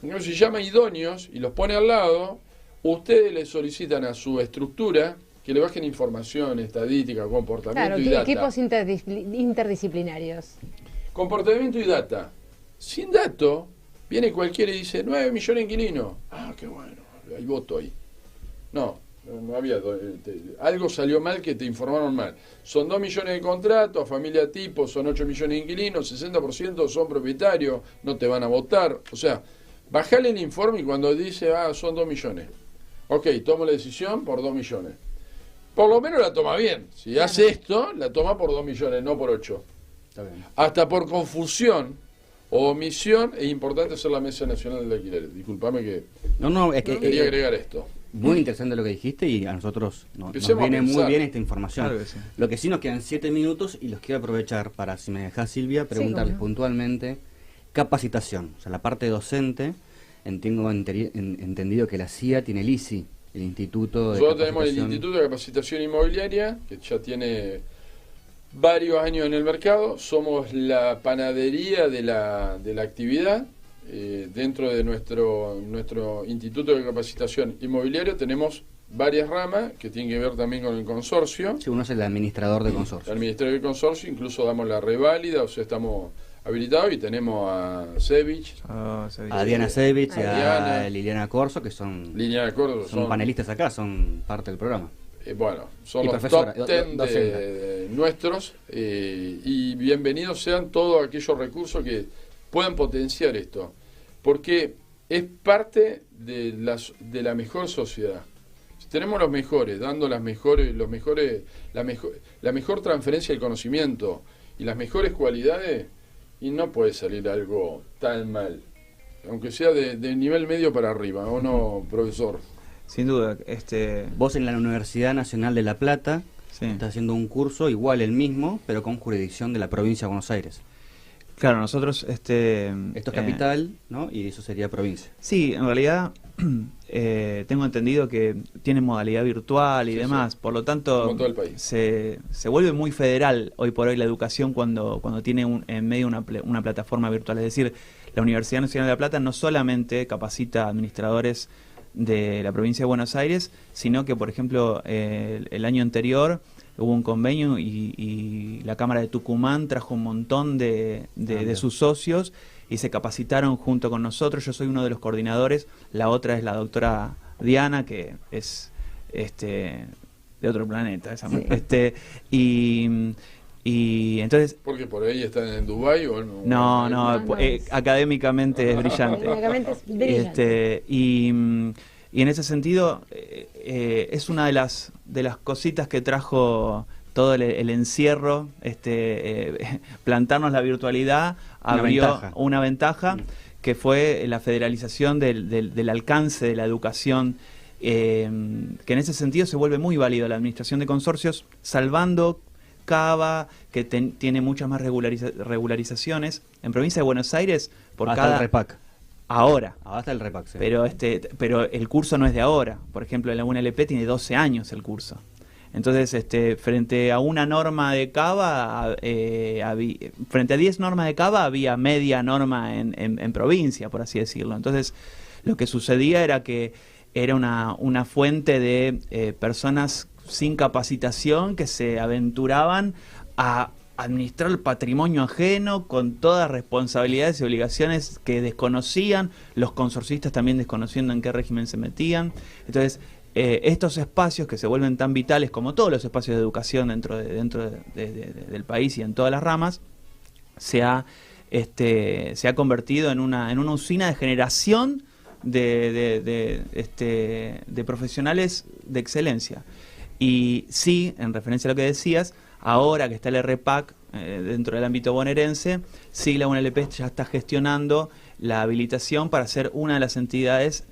Entonces, si llama idóneos y los pone al lado, ustedes le solicitan a su estructura que le bajen información, estadística, comportamiento y data. Equipos interdisciplinarios. Comportamiento y data. Sin dato, viene cualquiera y dice 9 millones de inquilinos. Ah, qué bueno, hay voto ahí. No había. Algo salió mal que te informaron mal. Son 2 millones de contratos, a familia tipo, son 8 millones de inquilinos, 60% son propietarios, no te van a votar. O sea, bajale el informe y cuando dice, son 2 millones. Ok, tomo la decisión por 2 millones. Por lo menos la toma bien. Si hace esto, la toma por 2 millones, no por 8. Está bien. Hasta por confusión o omisión es importante hacer la Mesa Nacional del Alquiler. Disculpame que es que quería agregar esto. Muy interesante lo que dijiste y a nosotros nos Empecemos viene a muy pensar. bien esta información. Claro que sí. Lo que sí nos quedan 7 minutos y los quiero aprovechar para, si me dejás, Silvia, preguntarles cómo no. puntualmente capacitación. O sea, la parte docente, tengo entendido que la CIA tiene el ISI, el Instituto de Nosotros tenemos el Capacitación. Instituto de Capacitación Inmobiliaria, que ya tiene varios años en el mercado. Somos la panadería de la actividad. Dentro de nuestro Instituto de Capacitación Inmobiliaria tenemos varias ramas que tienen que ver también con el consorcio. Sí, uno es el administrador de consorcio. Al Ministerio del Consorcio incluso damos la reválida, o sea, estamos habilitados y tenemos a Sevich, A Diana Sevich y Diana. a Liliana Corso, que son Línea de Acuerdo, son panelistas acá, son parte del programa. Bueno, son Y los profesora, top 10 de nuestros y bienvenidos sean todos aquellos recursos que puedan potenciar esto, porque es parte de la mejor sociedad. Si tenemos los mejores, dando la mejor transferencia del conocimiento y las mejores cualidades, y no puede salir algo tan mal, aunque sea de nivel medio para arriba, ¿o no, profesor? Sin duda, Vos en la Universidad Nacional de La Plata sí. estás haciendo un curso igual el mismo, pero con jurisdicción de la provincia de Buenos Aires. Claro, nosotros Esto es capital, ¿no? Y eso sería provincia. Sí, en realidad tengo entendido que tiene modalidad virtual y Sí, demás, sí. por lo tanto Como todo el país. se vuelve muy federal hoy por hoy la educación cuando tiene en medio una plataforma virtual. Es decir, la Universidad Nacional de La Plata no solamente capacita administradores de la provincia de Buenos Aires, sino que, por ejemplo, el año anterior hubo un convenio y la Cámara de Tucumán trajo un montón de sus socios y se capacitaron junto con nosotros. Yo soy uno de los coordinadores, la otra es la doctora Diana, que es de otro planeta, esa y entonces Porque por ahí están en Dubái o en... no, académicamente es brillante. Académicamente es brillante. Y en ese sentido es una de las cositas que trajo todo el encierro, plantarnos la virtualidad abrió una ventaja que fue la federalización del alcance de la educación, que en ese sentido se vuelve muy válido la administración de consorcios, salvando Cava, que tiene muchas más regularizaciones. En provincia de Buenos Aires, por hasta cada... el REPAC. Ahora. Hasta el REPAC, sí. Pero el curso no es de ahora. Por ejemplo, en la UNLP tiene 12 años el curso. Entonces, frente a una norma de Cava, frente a 10 normas de Cava, había media norma en provincia, por así decirlo. Entonces, lo que sucedía era que era una fuente de personas sin capacitación que se aventuraban a administrar el patrimonio ajeno con todas responsabilidades y obligaciones que desconocían, los consorcistas también desconociendo en qué régimen se metían. Entonces, estos espacios que se vuelven tan vitales como todos los espacios de educación dentro del país y en todas las ramas, se ha se ha convertido en una usina de generación de profesionales de excelencia. Y sí, en referencia a lo que decías, ahora que está el RPAC dentro del ámbito bonaerense, sí la UNLP ya está gestionando la habilitación para ser una de las entidades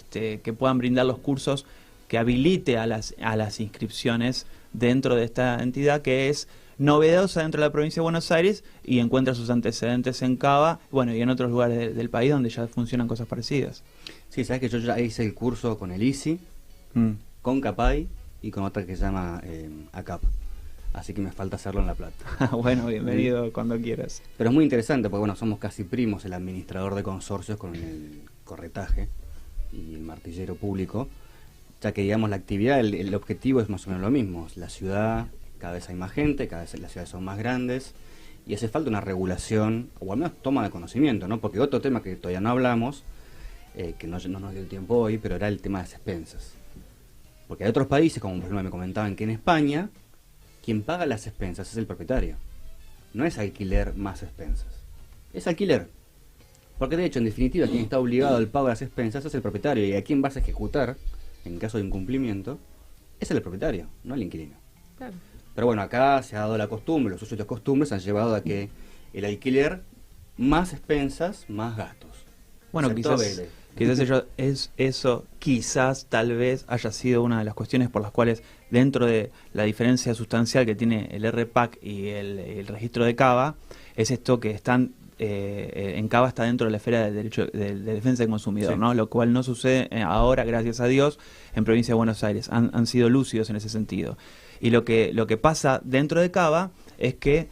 que puedan brindar los cursos que habilite a las inscripciones dentro de esta entidad, que es novedosa dentro de la provincia de Buenos Aires y encuentra sus antecedentes en Cava, bueno, y en otros lugares del país donde ya funcionan cosas parecidas. Sí, sabes que yo ya hice el curso con el ISI, con CAPAI y con otra que se llama ACAP. Así que me falta hacerlo en La Plata. Bueno, bienvenido cuando quieras. Pero es muy interesante porque, bueno, somos casi primos, el administrador de consorcios con el corretaje y el martillero público, ya que, digamos, la actividad, el objetivo es más o menos lo mismo. La ciudad, cada vez hay más gente, cada vez las ciudades son más grandes y hace falta una regulación, o al menos toma de conocimiento, ¿no? Porque otro tema que todavía no hablamos, que no nos dio el tiempo hoy, pero era el tema de las expensas. Porque hay otros países, como por ejemplo me comentaban que en España, quien paga las expensas es el propietario. No es alquiler más expensas. Es alquiler. Porque de hecho, en definitiva, quien está obligado al pago de las expensas es el propietario. Y a quien vas a ejecutar, en caso de incumplimiento, es el propietario, no el inquilino. Claro. Pero bueno, acá se ha dado la costumbre, los usos y las costumbres han llevado a que el alquiler, más expensas, más gastos. Bueno, quizás tal vez haya sido una de las cuestiones por las cuales, dentro de la diferencia sustancial que tiene el RPAC y el registro de Cava, es esto que están en Cava está dentro de la esfera del derecho de defensa del consumidor, sí, ¿no? Lo cual no sucede ahora, gracias a Dios, en provincia de Buenos Aires. Han sido lúcidos en ese sentido. Y lo que pasa dentro de Cava es que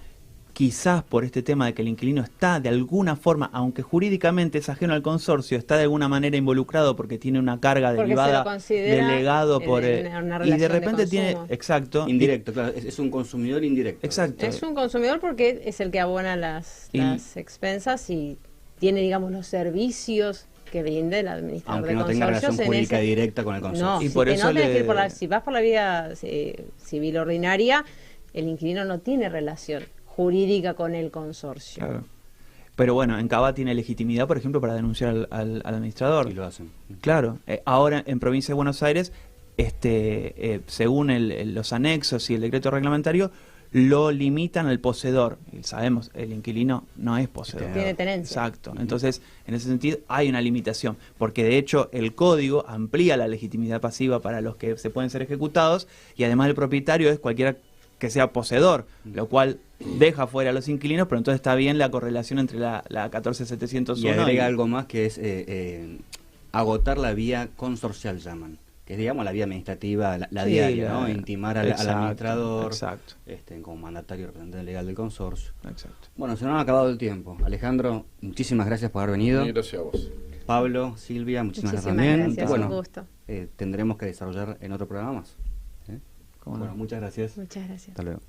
quizás por este tema de que el inquilino está de alguna forma, aunque jurídicamente es ajeno al consorcio, está de alguna manera involucrado porque tiene una carga derivada delegado por y de repente tiene, exacto, indirecto, claro, es un consumidor indirecto. Exacto. Es un consumidor porque es el que abona las expensas y tiene, digamos, los servicios que brinde el administrador de consorcios. Aunque no tenga relación jurídica directa con el consorcio. No, y por eso si vas por la vía civil ordinaria, el inquilino no tiene relación jurídica con el consorcio. Claro. Pero bueno, en Cava tiene legitimidad, por ejemplo, para denunciar al administrador. Y lo hacen. Claro. Ahora, en provincia de Buenos Aires, según los anexos y el decreto reglamentario, lo limitan al poseedor. Y sabemos, el inquilino no es poseedor. Tiene tenencia. Exacto. Entonces, en ese sentido, hay una limitación. Porque, de hecho, el código amplía la legitimidad pasiva para los que se pueden ser ejecutados, y además el propietario es cualquiera que sea poseedor, lo cual deja fuera a los inquilinos, pero entonces está bien la correlación entre la 14701 y agrega algo más, que es agotar la vía consorcial, llaman, que es, digamos, la vía administrativa, la sí, diaria, ¿no? Intimar al administrador, exacto, como mandatario representante legal del consorcio. Exacto. Bueno, se nos ha acabado el tiempo. Alejandro, muchísimas gracias por haber venido. Y gracias a vos. Pablo, Silvia, muchísimas gracias también. Gracias, bueno, un gusto. Tendremos que desarrollar en otro programa más. Bueno, muchas gracias. Muchas gracias. Hasta luego.